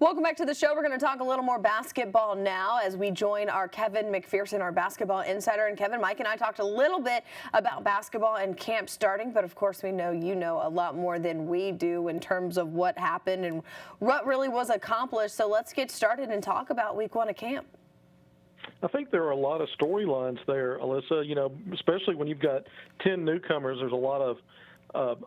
Welcome back to the show. We're going to talk a little more basketball now as we join our Kevin McPherson, our basketball insider. And Kevin, Mike and I talked a little bit about basketball and camp starting, but of course we know you know a lot more than we do in terms of what happened and what really was accomplished. So let's get started and talk about week one of camp. I think there are a lot of storylines there, Alyssa, especially when you've got 10 newcomers, there's a lot of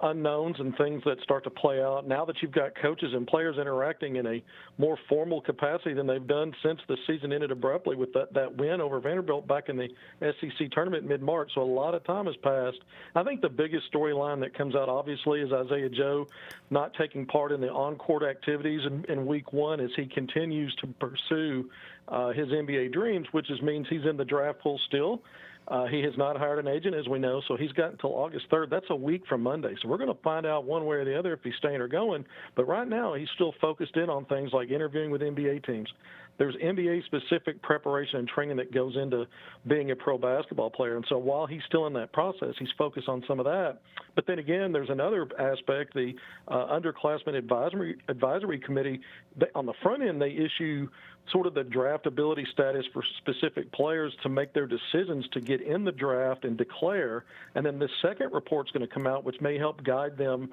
unknowns and things that start to play out. Now that you've got coaches and players interacting in a more formal capacity than they've done since the season ended abruptly with that win over Vanderbilt back in the SEC tournament mid-March. So a lot of time has passed. I think the biggest storyline that comes out, obviously, is Isaiah Joe not taking part in the on-court activities in week one as he continues to pursue his NBA dreams, which means he's in the draft pool still. He has not hired an agent, as we know, so he's got until August 3rd. That's a week from Monday. So we're going to find out one way or the other if he's staying or going. But right now, he's still focused in on things like interviewing with NBA teams. There's NBA-specific preparation and training that goes into being a pro basketball player. And so while he's still in that process, he's focused on some of that. But then again, there's another aspect, the Underclassmen Advisory Committee. On the front end, they issue sort of the draftability status for specific players to make their decisions to get in the draft and declare. And then the second report's going to come out, which may help guide them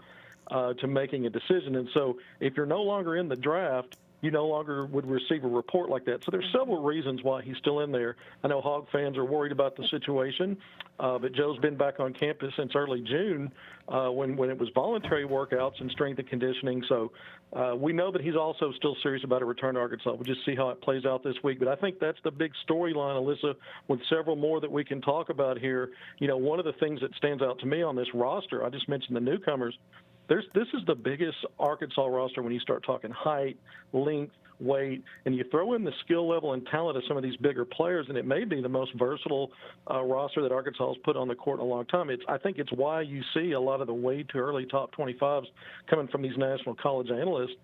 to making a decision. And so if you're no longer in the draft, you no longer would receive a report like that. So there's several reasons why he's still in there. I know Hog fans are worried about the situation, but Joe's been back on campus since early June when it was voluntary workouts and strength and conditioning. So we know that he's also still serious about a return to Arkansas. We'll just see how it plays out this week. But I think that's the big storyline, Alyssa, with several more that we can talk about here. One of the things that stands out to me on this roster, I just mentioned the newcomers, this is the biggest Arkansas roster when you start talking height, length, weight, and you throw in the skill level and talent of some of these bigger players, and it may be the most versatile roster that Arkansas has put on the court in a long time. I think it's why you see a lot of the way too early top 25s coming from these national college analysts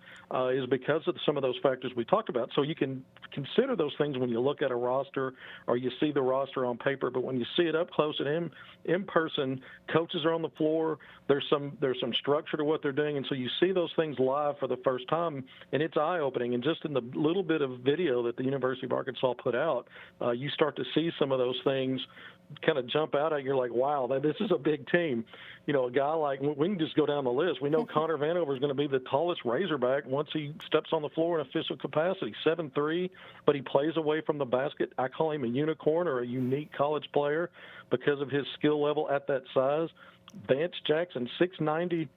is because of some of those factors we talked about. So you can consider those things when you look at a roster or you see the roster on paper, but when you see it up close and in person, coaches are on the floor. There's some structure to what they're doing, and so you see those things live for the first time, and it's eye-opening. And just in the little bit of video that the University of Arkansas put out, you start to see some of those things kind of jump out at you. You're like, wow, this is a big team. A guy like, we can just go down the list. We know Connor Vanover is going to be the tallest Razorback once he steps on the floor in official capacity, 7'3", but he plays away from the basket. I call him a unicorn or a unique college player because of his skill level at that size. Vance Jackson, 6'9",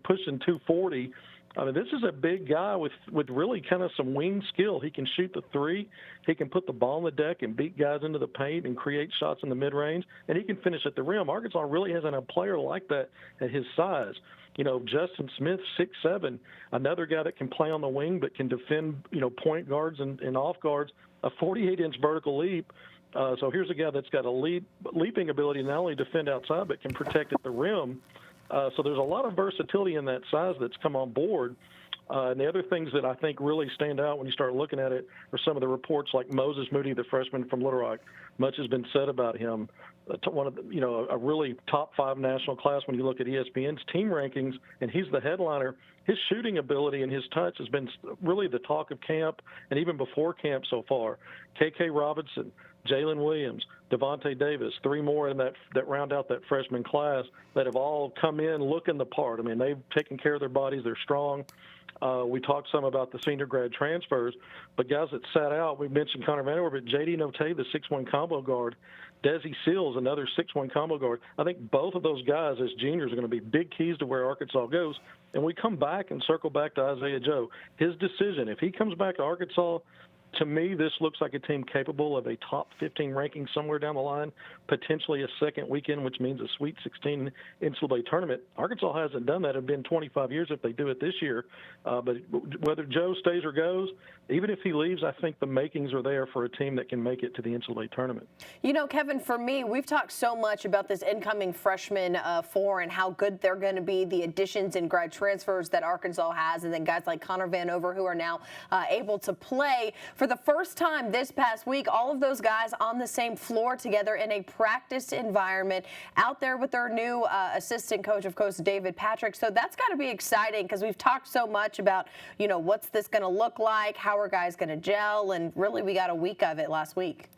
pushing 240. I mean, this is a big guy with really kind of some wing skill. He can shoot the three. He can put the ball on the deck and beat guys into the paint and create shots in the mid-range, and he can finish at the rim. Arkansas really hasn't a player like that at his size. Justin Smith, 6'7", another guy that can play on the wing but can defend, point guards and off guards, a 48-inch vertical leap. So here's a guy that's got a leaping ability to not only defend outside but can protect at the rim. So there's a lot of versatility in that size that's come on board. And the other things that I think really stand out when you start looking at it are some of the reports like Moses Moody, the freshman from Little Rock. Much has been said about him. One of a really top 5 national class when you look at ESPN's team rankings, and he's the headliner. His shooting ability and his touch has been really the talk of camp and even before camp so far. KK Robinson, Jalen Williams, Devontae Davis, 3 more in that round out that freshman class that have all come in looking the part. I mean, they've taken care of their bodies. They're strong. We talked some about the senior grad transfers, but guys that sat out, we mentioned Connor Vanover, but J.D. Note, the 6'1" combo guard, Desi Seals, another 6'1" combo guard. I think both of those guys as juniors are going to be big keys to where Arkansas goes. And we come back and circle back to Isaiah Joe. His decision, if he comes back to Arkansas, to me, this looks like a team capable of a top 15 ranking somewhere down the line, potentially a second weekend, which means a Sweet 16 NCAA tournament. Arkansas hasn't done that. It's been 25 years if they do it this year. But whether Joe stays or goes, even if he leaves, I think the makings are there for a team that can make it to the NCAA tournament. Kevin, for me, we've talked so much about this incoming freshman four and how good they're going to be, the additions and grad transfers that Arkansas has, and then guys like Connor Vanover who are now able to play. for the first time this past week, all of those guys on the same floor together in a practice environment out there with their new assistant coach, of course, David Patrick. So that's got to be exciting because we've talked so much about, what's this going to look like? How are guys going to gel? And really, we got a week of it last week.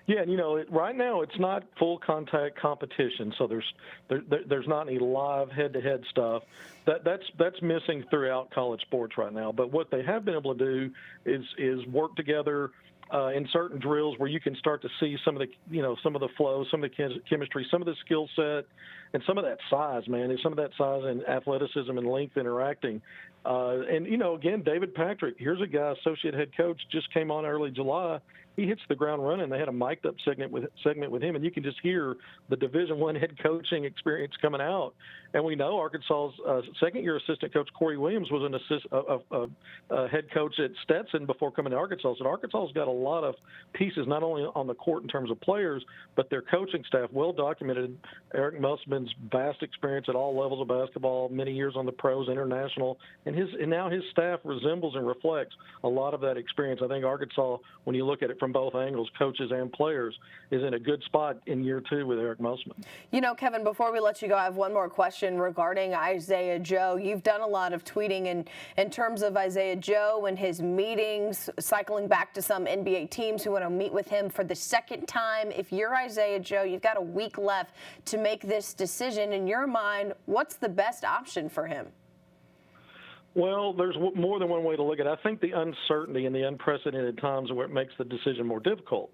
Yeah, and right now it's not full contact competition, so there's not any live head-to-head stuff. That's missing throughout college sports right now. But what they have been able to do is work together in certain drills where you can start to see some of the flow, some of the chemistry, some of the skill set, and some of that size, man, and some of that size and athleticism and length interacting. Again, David Patrick, here's a guy, associate head coach, just came on early July. He hits the ground running. They had a mic'd up segment with him, and you can just hear the Division I head coaching experience coming out. And we know Arkansas's second-year assistant coach Corey Williams was a head coach at Stetson before coming to Arkansas. So Arkansas's got a lot of pieces, not only on the court in terms of players, but their coaching staff. Well documented. Eric Musselman's vast experience at all levels of basketball, many years on the pros, international, and now his staff resembles and reflects a lot of that experience. I think Arkansas, when you look at it from both angles, coaches and players, is in a good spot in year two with Eric Musselman. Kevin, before we let you go, I have one more question regarding Isaiah Joe. You've done a lot of tweeting in terms of Isaiah Joe and his meetings, cycling back to some NBA teams who want to meet with him for the second time. If you're Isaiah Joe, you've got a week left to make this decision. In your mind, what's the best option for him? Well, there's more than one way to look at it. I think the uncertainty and the unprecedented times are what makes the decision more difficult.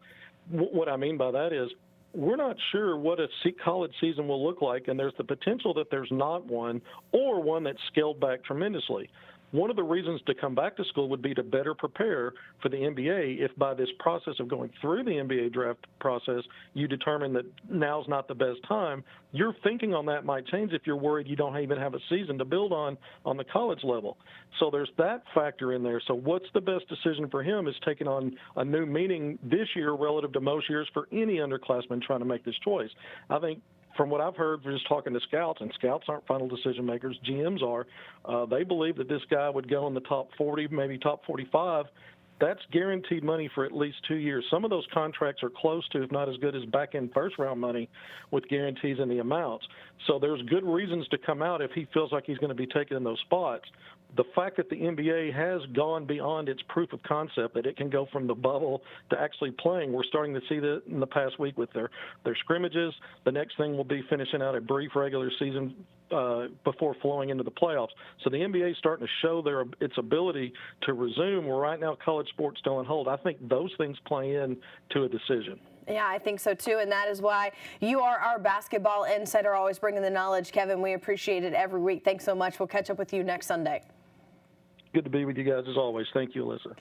What I mean by that is we're not sure what a college season will look like, and there's the potential that there's not one or one that's scaled back tremendously. One of the reasons to come back to school would be to better prepare for the NBA if by this process of going through the NBA draft process, you determine that now's not the best time. Your thinking on that might change if you're worried you don't even have a season to build on the college level. So there's that factor in there. So what's the best decision for him is taking on a new meaning this year relative to most years for any underclassman trying to make this choice. I think from what I've heard, just talking to scouts, and scouts aren't final decision makers, GMs are, they believe that this guy would go in the top 40, maybe top 45. That's guaranteed money for at least 2 years. Some of those contracts are close to, if not as good as back-end first-round money with guarantees in the amounts. So there's good reasons to come out if he feels like he's going to be taken in those spots. The fact that the NBA has gone beyond its proof of concept, that it can go from the bubble to actually playing, we're starting to see that in the past week with their scrimmages. The next thing will be finishing out a brief regular season before flowing into the playoffs. So the NBA is starting to show its ability to resume, where right now college sports still on hold. I think those things play in to a decision. Yeah, I think so too, and that is why you are our basketball insider, always bringing the knowledge. Kevin, we appreciate it every week. Thanks so much. We'll catch up with you next Sunday. Good to be with you guys as always. Thank you, Alyssa.